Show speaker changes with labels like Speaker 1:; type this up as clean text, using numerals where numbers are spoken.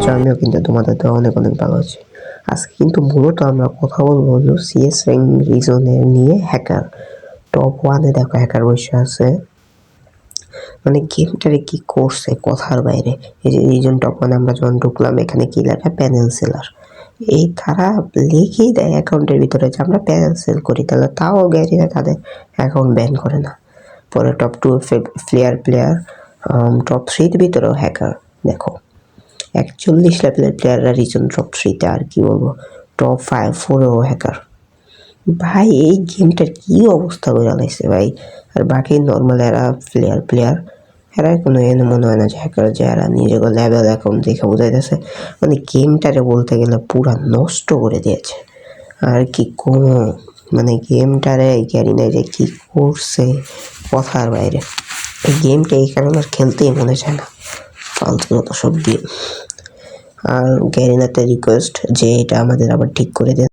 Speaker 1: আছো? আমিও কিন্তু তোমাদের তো অনেক অনেক ভালো আছি। আজকে কিন্তু মূলত আমরা কথা বলবো হলো সিএস র্যাঙ্ক রিজনের নিয়ে। হ্যাকার টপ 1-এ দেখো হ্যাকার বসে আছে, মানে গেমটারে কি করছে কথার বাইরে। এই যে রিজন টপ 1 আমরা যখন ঢুকলাম, এখানে কি লেখা প্যানেল সেলার, এই তারা লিখেই দেয় অ্যাকাউন্টের ভিতরে যে আমরা প্যানেল সেল করি, তাহলে তাও গ্যারিনা তাদের অ্যাকাউন্ট ব্যান করে না। পরে টপ 2 প্লেয়ার, টপ 3-র ভিতরেও হ্যাকার দেখো 41 লেভেলের প্লেয়াররা রিজন টপ 3-তে, আর কি বলবো টপ 4-এও হ্যাকার। ভাই এই গেমটার কি অবস্থা করে লাগছে ভাই। আর বাকি নর্মাল এরা প্লেয়ার এরা কোনো এনে মনে হয় না যে হ্যাকার, যে এরা নিজেকে লেভেল অ্যাকাউন্ট দেখে বোঝাইতেছে, মানে গেমটারে বলতে গেলে পুরা নষ্ট করে দিয়েছে। আর কি কোনো মানে গেমটারে গ্যারি নাই যে কি করছে কথার বাইরে। এই গেমটা এই কারণে আর খেলতেই মনে চায় না, ফালতু যত সব গেম। আর গ্যারিনাতে রিকোয়েস্ট যে এটা আমাদের আবার ঠিক করে দেন।